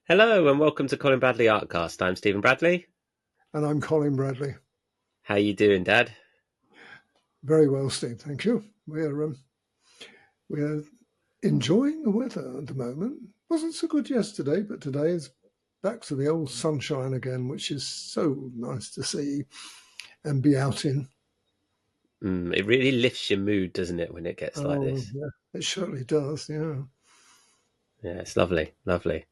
Hello and welcome to Colin Bradley Artcast. I'm Stephen Bradley. And I'm Colin Bradley. How you doing, Dad? Very well, Steve. Thank you. We're enjoying the weather at the moment. Wasn't so good yesterday, but today is back to the old sunshine again, which is so nice to see and be out in. It really lifts your mood, doesn't it, when it gets like Oh, this? yeah, it surely does. Yeah. Yeah, it's lovely, lovely.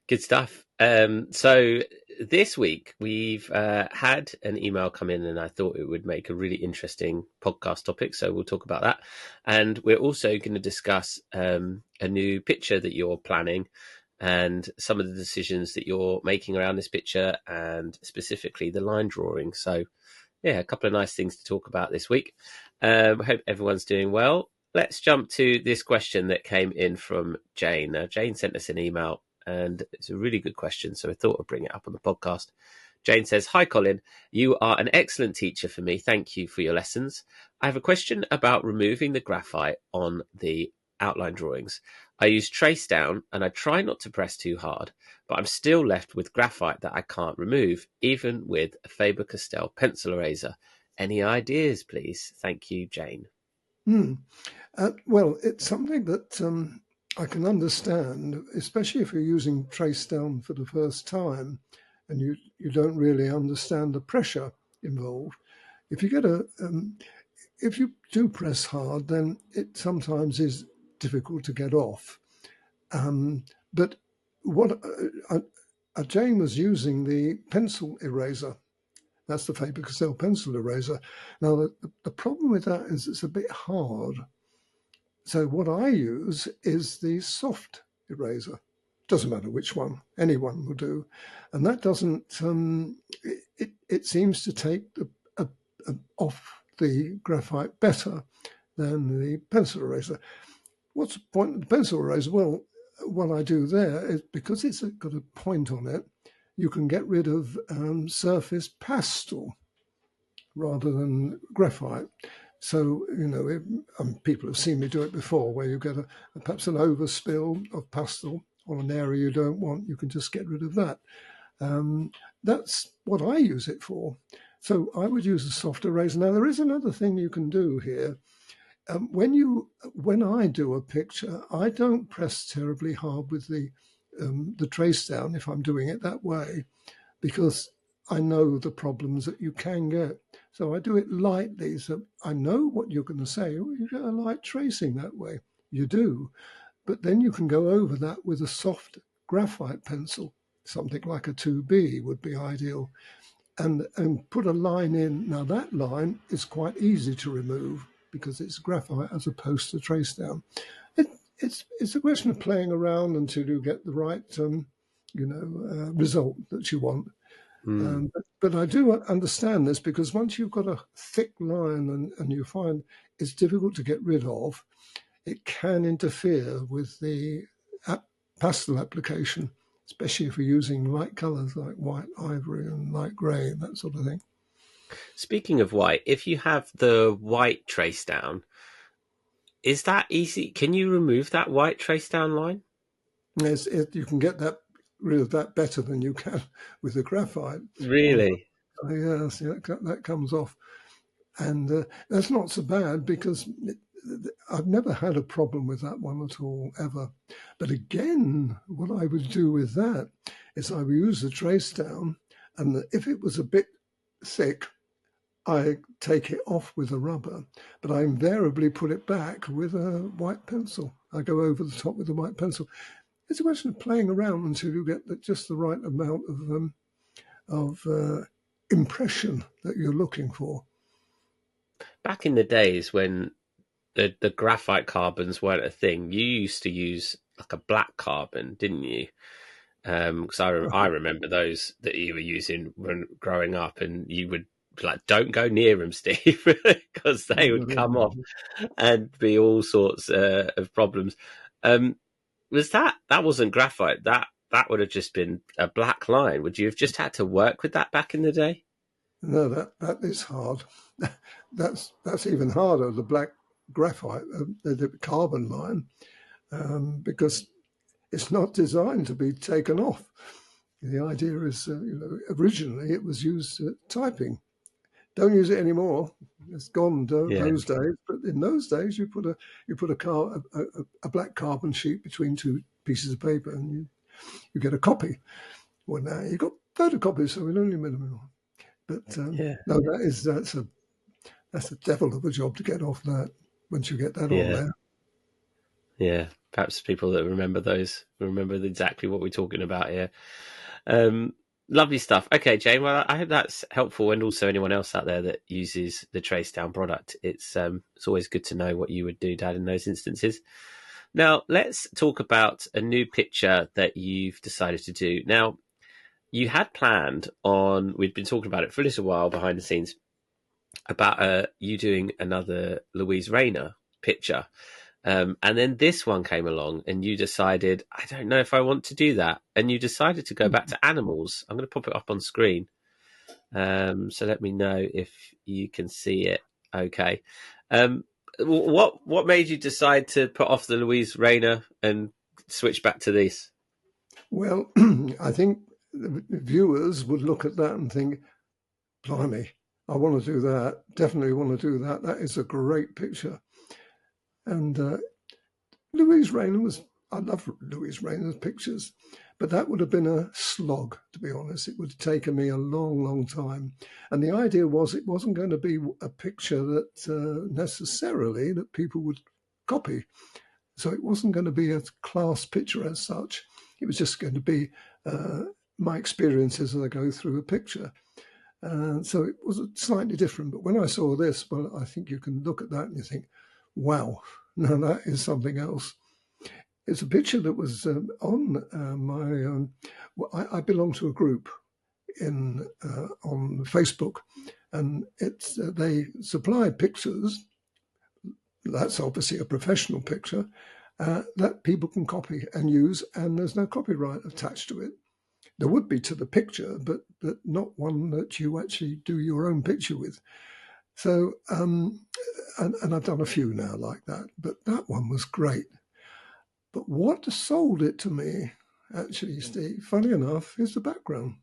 Good stuff. So this week we've had an email come in, and I thought it would make a really interesting podcast topic. So we'll talk about that, and we're also going to discuss a new picture that you're planning, and some of the decisions that you're making around this picture, and specifically the line drawing. So yeah, a couple of nice things to talk about this week. I hope everyone's doing well. Let's jump to this question that came in from Jane. Now, Jane sent us an email, and it's a really good question, so I thought I'd bring it up on the podcast. Jane says, "Hi, Colin. You are an excellent teacher for me. Thank you for your lessons. I have a question about removing the graphite on the outline drawings. I use tracedown, and I try not to press too hard, but I'm still left with graphite that I can't remove, even with a Faber-Castell pencil eraser. Any ideas, please? Thank you, Jane." Hmm. Well, it's something that I can understand, especially if you're using trace down for the first time and you don't really understand the pressure involved. If you get if you do press hard, then it sometimes is difficult to get off. But what Jane was using the pencil eraser. That's the Faber-Castell pencil eraser. Now, the problem with that is it's a bit hard. So what I use is the soft eraser. Doesn't matter which one, any one will do. And that doesn't, it seems to take off the graphite better than the pencil eraser. What's the point of the pencil eraser? Well, what I do there is because it's got a point on it, you can get rid of surface pastel rather than graphite. So, people have seen me do it before where you get perhaps an overspill of pastel on an area you don't want. You can just get rid of that. That's what I use it for. So I would use a soft eraser. Now, there is another thing you can do here. When I do a picture, I don't press terribly hard with the trace down if I'm doing it that way, because I know the problems that you can get. So I do it lightly. So I know what you're going to say. Oh, you get a light tracing that way. You do. But then you can go over that with a soft graphite pencil. Something like a 2B would be ideal. And put a line in. Now that line is quite easy to remove because it's graphite as opposed to trace down. It's a question of playing around until you get the right result that you want. But I do understand this because once you've got a thick line and you find it's difficult to get rid of, it can interfere with the pastel application, especially if you're using light colours like white, ivory and light grey, that sort of thing. Speaking of white, if you have the white trace down, is that easy? Can you remove that white trace down line? You can get rid of that better than you can with the graphite. Really? Yes, that comes off. And that's not so bad because I've never had a problem with that one at all, ever. But again, what I would do with that is I would use the trace down, and if it was a bit thick, I take it off with a rubber, but I invariably put it back with a white pencil. I go over the top with a white pencil. It's a question of playing around until you get just the right amount of impression that you're looking for. Back in the days when the graphite carbons weren't a thing, you used to use like a black carbon, didn't you? Because I remember those that you were using when growing up, and you would be like, "Don't go near them, Steve," because they would come off and be all sorts of problems. Was that wasn't graphite? That would have just been a black line. Would you have just had to work with that back in the day? No, that is hard. That's even harder. The black graphite, the carbon line, because It's not designed to be taken off. The idea is, originally it was used typing. Don't use it anymore. It's gone Yeah. those days. But in those days, you put a black carbon sheet between two pieces of paper, and you get a copy. Well, now you've got photocopies, so we only minimum. But Yeah. no, that's a devil of a job to get off that once you get that on Yeah. there. Yeah. Perhaps people that remember those remember exactly what we're talking about here. Lovely stuff. Okay, Jane. Well, I hope that's helpful, and also anyone else out there that uses the tracedown product. It's always good to know what you would do, Dad, in those instances. Now, let's talk about a new picture that you've decided to do. Now, you had planned on. We'd been talking about it for a little while behind the scenes about you doing another Louise Rayner picture. And then this one came along, and you decided, I don't know if I want to do that. And you decided to go back to animals. I'm going to pop it up on screen. So let me know if you can see it. Okay. What made you decide to put off the Louise Rayner and switch back to this? Well, I think the viewers would look at that and think, blimey, I want to do that. Definitely want to do that. That is a great picture. And Louise Rayner I love Louise Rayner's pictures, but that would have been a slog, to be honest. It would have taken me a long, long time. And the idea was it wasn't going to be a picture that necessarily that people would copy. So it wasn't going to be a class picture as such. It was just going to be my experiences as I go through a picture. So it was slightly different. But when I saw this, well, I think you can look at that and you think, wow, no, that is something else. It's a picture that was on I belong to a group on Facebook, and they supply pictures. That's obviously a professional picture that people can copy and use, and there's no copyright attached to it. There would be to the picture, but not one that you actually do your own picture with. So, and I've done a few now like that, but that one was great. But what sold it to me, actually, Steve, funny enough, is the background.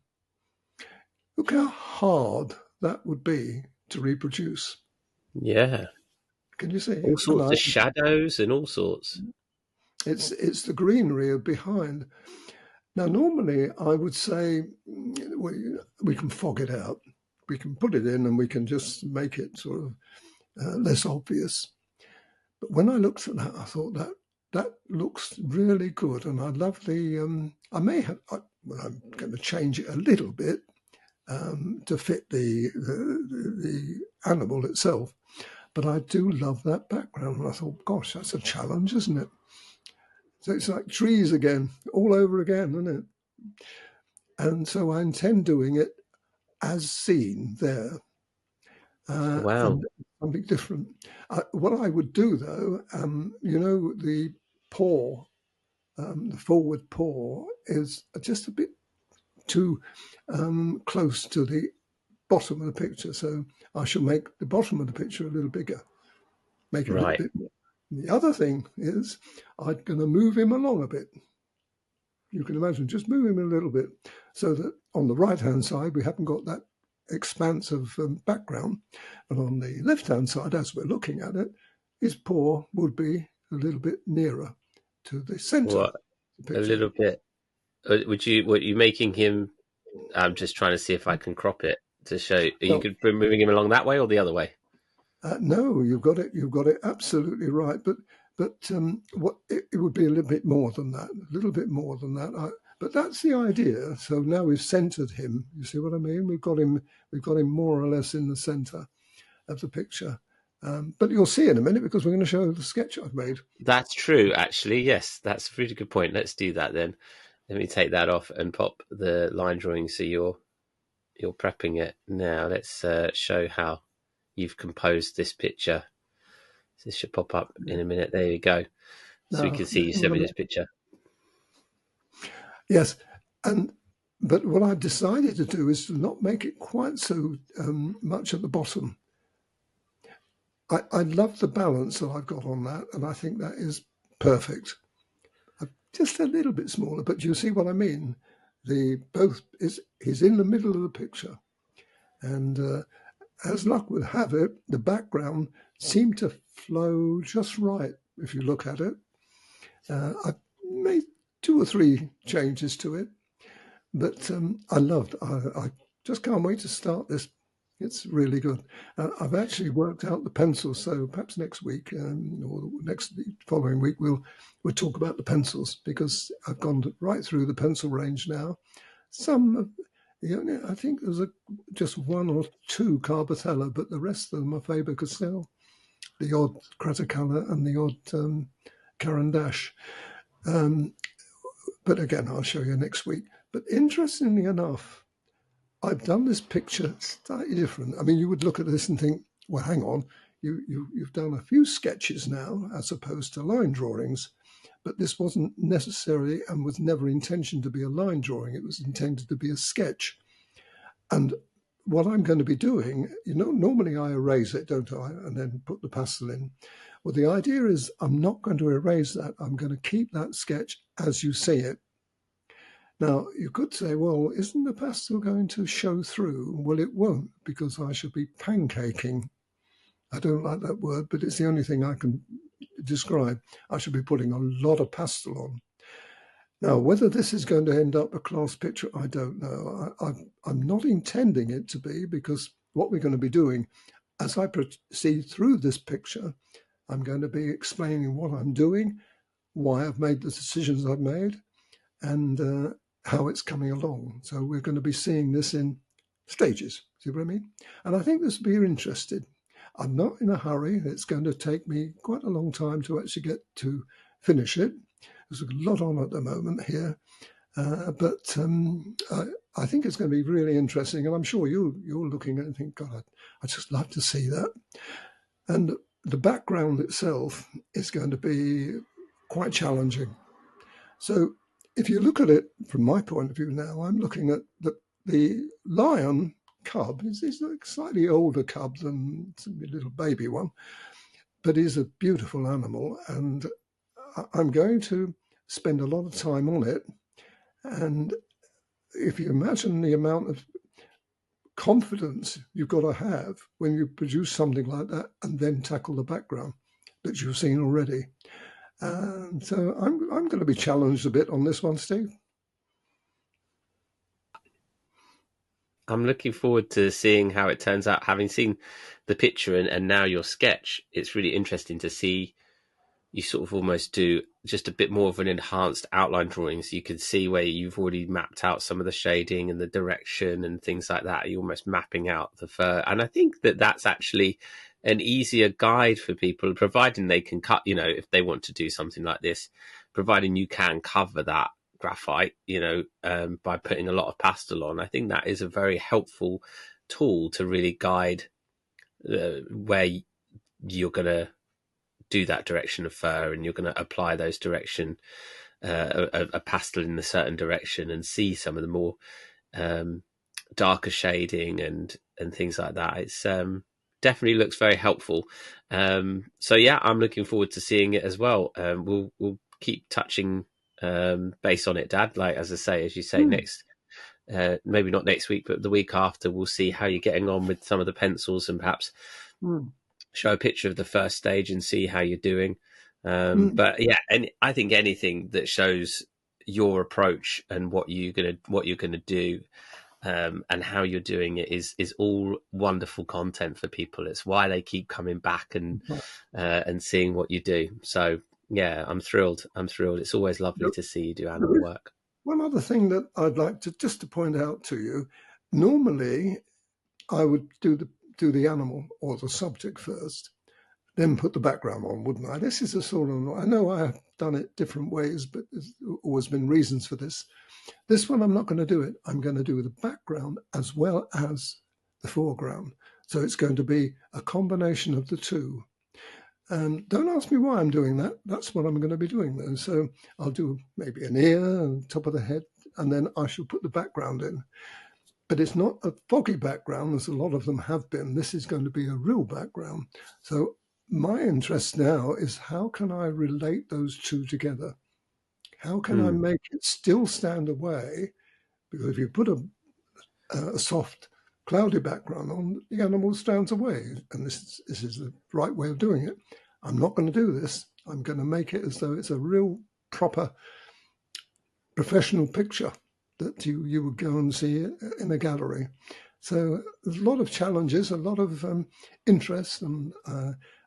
Look how hard that would be to reproduce. Yeah. Can you see? All And sorts of shadows and all sorts. it's the greenery behind. Now, normally I would say we can fog it out. We can put it in and we can just make it sort of less obvious. But when I looked at that, I thought that looks really good. And I love the, I may have, I'm going to change it a little bit to fit the animal itself. But I do love that background. And I thought, gosh, that's a challenge, isn't it? So it's like trees again, all over again, isn't it? And so I intend doing it as seen there. Wow. And something different. What I would do, though, the paw, the forward paw is just a bit too close to the bottom of the picture. So I shall make the bottom of the picture a little bigger, make it a little Right. bit more. The other thing is I'm going to move him along a bit. You can imagine, just move him a little bit so that on the right-hand side, we haven't got that expanse of background. And on the left-hand side, as we're looking at it, his paw would be a little bit nearer to the center What? of the A picture. little bit. What you making him? I'm just trying to see if I can crop it to show. Are you Well, good for moving him along that way or the other way? no, you've got it. You've got it absolutely right. But what it would be a little bit more than that. A little bit more than that. But that's the idea. So now we've centered him. You see what I mean? We've got him more or less in the center of the picture. But you'll see in a minute because we're going to show the sketch I've made. That's true, actually. Yes, that's a really good point. Let's do that then. Let me take that off and pop the line drawing so you're prepping it now. Let's show how you've composed this picture. So this should pop up in a minute. There you go. So we Now, can see you sent me this picture. yes, but what I've decided to do is to not make it quite so much at the bottom. I love the balance that I've got on that, and I think that is perfect. just a little bit smaller, but you see what I mean? He's in the middle of the picture, and as luck would have it, the background seemed to flow just right if you look at it. I made 2 or 3 changes to it, but I just can't wait to start this. It's really good. I've actually worked out the pencils, so perhaps next week or the following week we'll talk about the pencils, because I've gone right through the pencil range now. I think there's just 1 or 2 Carbotella, but the rest of them are Faber-Castell, the odd Cretacolor and the odd Caran d'Ache. But again, I'll show you next week. But interestingly enough, I've done this picture slightly different. I mean, you would look at this and think, well, hang on, you've done a few sketches now as opposed to line drawings. But this wasn't necessarily and was never intended to be a line drawing. It was intended to be a sketch. And what I'm going to be doing, normally I erase it, don't I, and then put the pastel in. Well, the idea is I'm not going to erase that. I'm going to keep that sketch as you see it. Now, you could say, well, isn't the pastel going to show through? Well, it won't, because I should be pancaking. I don't like that word, but it's the only thing I can describe. I should be putting a lot of pastel on. Now, whether this is going to end up a class picture, I don't know. I'm not intending it to be, because what we're going to be doing, as I proceed through this picture, I'm going to be explaining what I'm doing, why I've made the decisions I've made, and how it's coming along. So we're going to be seeing this in stages. See what I mean? And I think this will be interested. I'm not in a hurry. It's going to take me quite a long time to actually get to finish it. There's a lot on at the moment here, but I think it's going to be really interesting. And I'm sure you're looking at it and think, God, I'd just love to see that. And the background itself is going to be quite challenging. So if you look at it from my point of view now, I'm looking at the lion cub. He's a slightly older cub than the little baby one, but he's a beautiful animal, and I'm going to spend a lot of time on it. And if you imagine the amount of confidence you've got to have when you produce something like that and then tackle the background that you've seen already. So I'm going to be challenged a bit on this one, Steve. I'm looking forward to seeing how it turns out. Having seen the picture and now your sketch, it's really interesting to see you sort of almost do just a bit more of an enhanced outline drawing, so you can see where you've already mapped out some of the shading and the direction and things like that. You're almost mapping out the fur. And I think that that's actually an easier guide for people, providing they can cut, if they want to do something like this, providing you can cover that graphite, by putting a lot of pastel on. I think that is a very helpful tool to really guide where you're going to do that direction of fur, and you're going to apply those direction, a pastel in a certain direction, and see some of the more darker shading and things like that. It's definitely looks very helpful. So yeah, I'm looking forward to seeing it as well. We'll keep touching base on it, Dad. Like, as I say, as you say, next, maybe not next week, but the week after, we'll see how you're getting on with some of the pencils, and perhaps show a picture of the first stage and see how you're doing. But yeah, and I think anything that shows your approach and what you're gonna do, and how you're doing it is all wonderful content for people. It's why they keep coming back and seeing what you do. So yeah, I'm thrilled. It's always lovely to see you do animal work. One other thing that I'd like to point out to you, normally I would do the animal or the subject first, then put the background on, wouldn't I? This is a sort of, I know I have done it different ways, but there's always been reasons for this. This one, I'm not going to do it. I'm going to do the background as well as the foreground. So it's going to be a combination of the two. And don't ask me why I'm doing that. That's what I'm going to be doing though. So I'll do maybe an ear and top of the head, and then I shall put the background in. But it's not a foggy background, as a lot of them have been. This is going to be a real background. So my interest now is, how can I relate those two together? How can I Mm. make it still stand away? Because if you put a soft, cloudy background on, the animal stands away. And this is the right way of doing it. I'm not going to do this. I'm going to make it as though it's a real, proper, professional picture that you would go and see in a gallery. So there's a lot of challenges, a lot of interest, and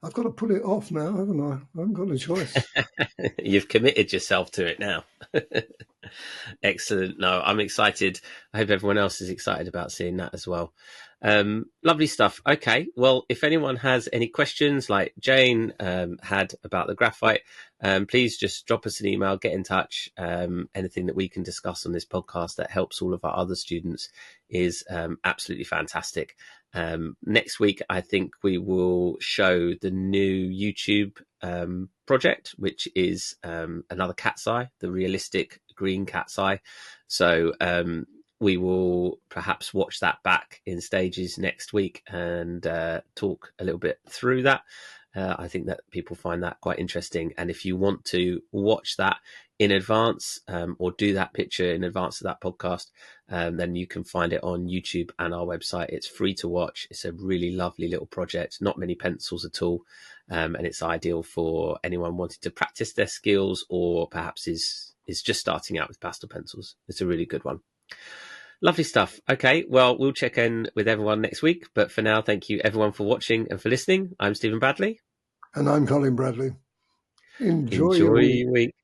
I've got to put it off now, haven't I? I haven't got a choice. You've committed yourself to it now. Excellent. No, I'm excited. I hope everyone else is excited about seeing that as well. Lovely stuff. Okay. Well, if anyone has any questions like Jane had about the graphite, please just drop us an email, get in touch. Anything that we can discuss on this podcast that helps all of our other students is absolutely fantastic. Next week, I think we will show the new YouTube project, which is another cat's eye, the realistic green cat's eye. So we will perhaps watch that back in stages next week and talk a little bit through that. I think that people find that quite interesting. And if you want to watch that in advance or do that picture in advance of that podcast, then you can find it on YouTube and our website. It's free to watch. It's a really lovely little project, not many pencils at all. And it's ideal for anyone wanting to practice their skills or perhaps is just starting out with pastel pencils. It's a really good one. Lovely stuff. Okay, well, we'll check in with everyone next week. But for now, thank you everyone for watching and for listening. I'm Stephen Bradley. And I'm Colin Bradley. Enjoy your Enjoy week. your week.